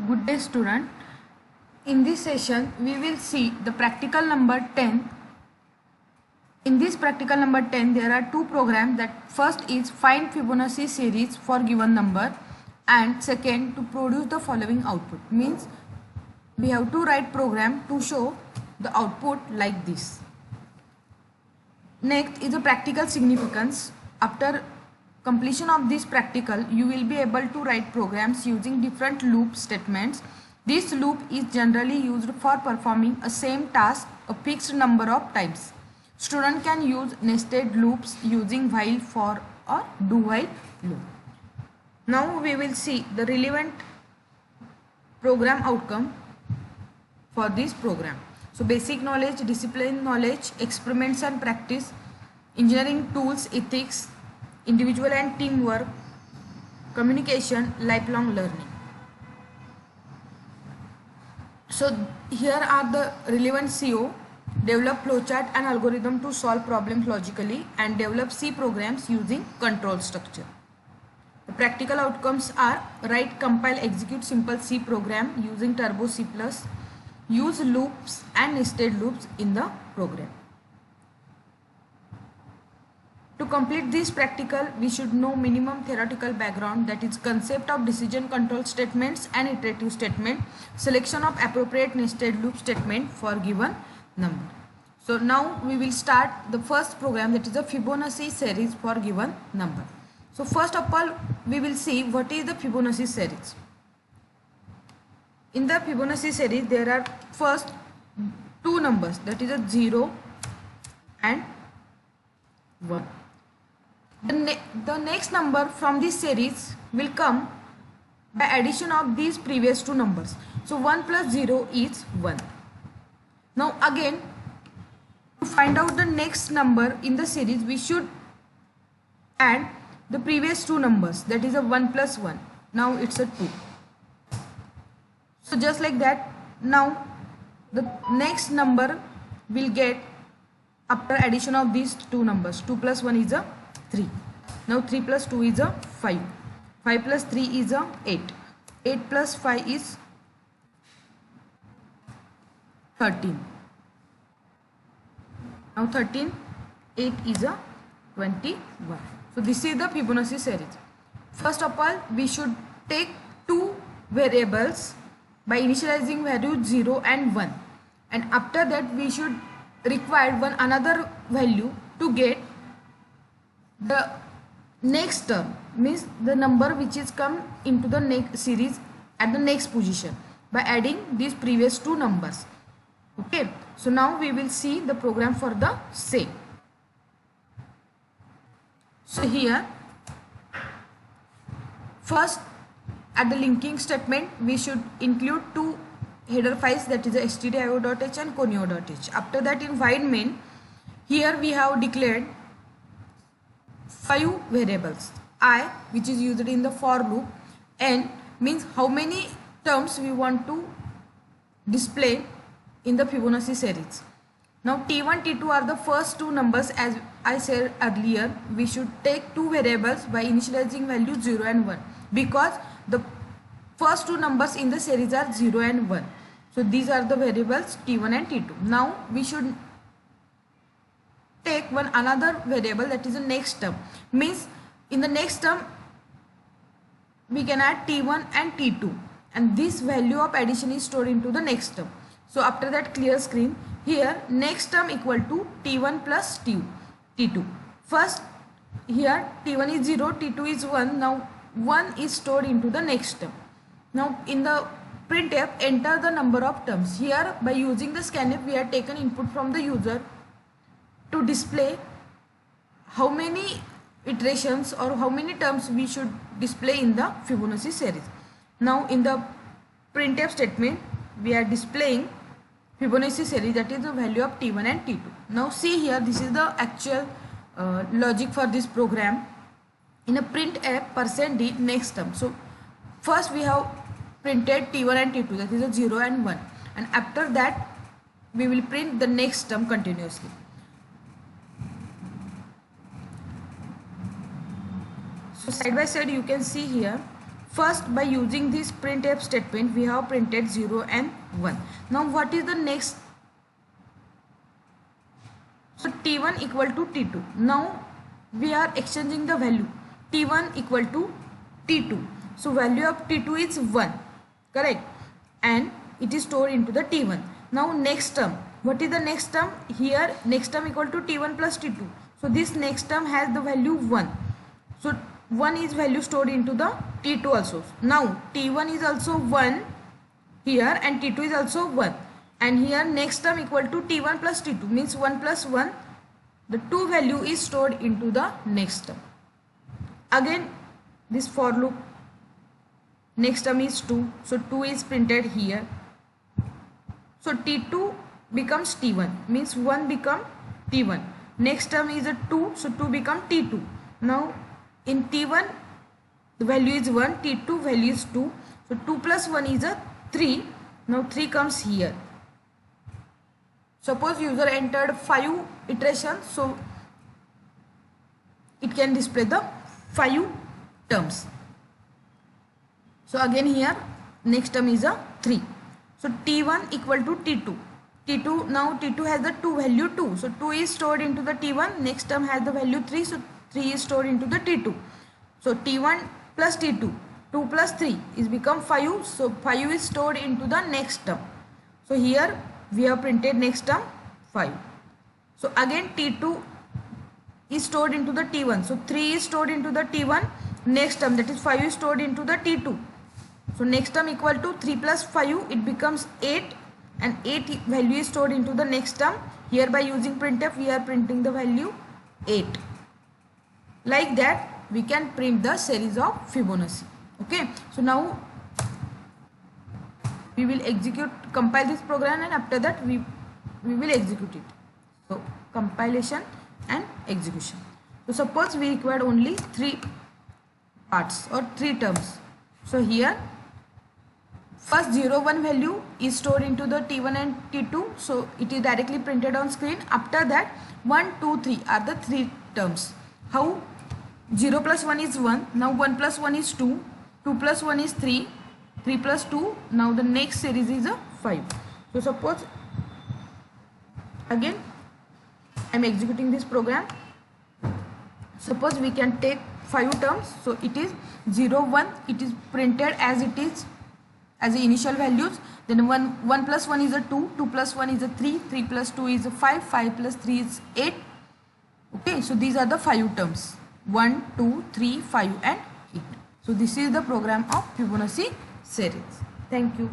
Good day student. In this session we will see the practical number 10. In this practical number 10 there are two programs. That first is find Fibonacci series for given number and second to produce the following output. Means we have to write program to show the output like this. Next is a practical significance. After completion of this practical, you will be able to write programs using different loop statements. This loop is generally used for performing a same task a fixed number of times. Student can use nested loops using while, for or do while loop. Now we will see the relevant program outcome for this program. So basic knowledge, discipline knowledge, experiments and practice, engineering tools, ethics, individual and teamwork, communication, lifelong learning. So here are the relevant CO. Develop flowchart and algorithm to solve problems logically and develop C programs using control structure. The practical outcomes are write, compile, execute simple C program using Turbo C++. Use loops and nested loops in the program. To complete this practical, we should know minimum theoretical background, that is concept of decision control statements and iterative statement, selection of appropriate nested loop statement for given number. So now we will start the first program, that is a Fibonacci series for given number. So first of all we will see what is the Fibonacci series. In the Fibonacci series there are first two numbers, that is a 0 and 1. The next number from this series will come by addition of these previous two numbers. So 1 plus 0 is 1. Now again, to find out the next number in the series, we should add the previous two numbers, that is a 1 plus 1. Now it's a 2. So just like that, now the next number will get after addition of these two numbers. 2 plus 1 is a 3. Now 3 plus 2 is a 5. 5 plus 3 is a 8. 8 plus 5 is 13. Now 13, 8 is a 21. So this is the Fibonacci series. First of all, we should take two variables by initializing value 0 and 1. And after that we should require one another value to get the next term, means the number which is come into the next series at the next position by adding these previous two numbers. Okay, so now we will see the program for the same. So here first at the linking statement we should include two header files, that is stdio.h and conio.h. After that in while main, here we have declared 5 variables. I, which is used in the for loop, n means how many terms we want to display in the Fibonacci series. Now t1, t2 are the first two numbers. As I said earlier, we should take two variables by initializing value 0 and 1, because the first two numbers in the series are 0 and 1. So these are the variables t1 and t2. Now we should take one another variable, that is the next term. Means in the next term we can add t1 and t2, and this value of addition is stored into the next term. So after that clear screen, here next term equal to t1 plus t2. First here t1 is 0, t2 is 1. Now 1 is stored into the next term. Now in the printf, enter the number of terms. Here by using the scanf we have taken input from the user to display how many iterations or how many terms we should display in the Fibonacci series. Now in the printf statement we are displaying Fibonacci series, that is the value of t1 and t2. Now see here, this is the actual logic for this program. In a printf %d next term. So first we have printed t1 and t2, that is a 0 and 1, and after that we will print the next term continuously. So side by side you can see here First, by using this printf statement, we have printed 0 and 1. Now what is the next? So T1 equal to T2. Now we are exchanging the value. T1 equal to T2. So value of T2 is 1. Correct? And it is stored into the T1. Now next term. What is the next term? Here next term equal to T1 plus T2. So this next term has the value 1. So 1 is value stored into the T2 also. Now T1 is also 1 here and T2 is also 1. And here next term equal to T1 plus T2 means 1 plus 1. The 2 value is stored into the next term. Again this for loop. Next term is 2. So 2 is printed here. So T2 becomes T1 means 1 become T1. Next term is a 2. So 2 become T2. Now in T1 the value is 1. T2 value is 2. So 2 plus 1 is a 3. Now 3 comes here. Suppose user entered 5 iterations. So it can display the 5 terms. So again here next term is a 3. So T1 equal to T2. T2 now T2 has the 2 value 2. So 2 is stored into the T1. Next term has the value 3. So 3 is stored into the T2. So T1 plus T2. 2 plus 3 is become 5. So 5 is stored into the next term. So here we have printed next term 5. So again T2 is stored into the T1. So 3 is stored into the T1. Next term that is 5 is stored into the T2. So next term equal to 3 plus 5 it becomes 8 and 8 value is stored into the next term. Here by using printf we are printing the value 8. Like that we can print the series of Fibonacci. Okay. So now we will compile this program and after that we will execute it. So compilation and execution. So suppose we required only 3 parts or 3 terms. So here first 0 1 value is stored into the T1 and T2. So it is directly printed on screen. After that 1 2 3 are the 3 terms. How? 0 plus 1 is 1. Now 1 plus 1 is 2. 2 plus 1 is 3. 3 plus 2. Now the next series is a 5. So suppose again I am executing this program. Suppose we can take 5 terms. So it is 0 1. It is printed as it is as the initial values. Then 1 plus 1 is a 2. 2 plus 1 is a 3. 3 plus 2 is a 5. 5 plus 3 is 8. Okay. So these are the 5 terms. 1, 2, 3, 5 and 8. So this is the program of Fibonacci series. Thank you.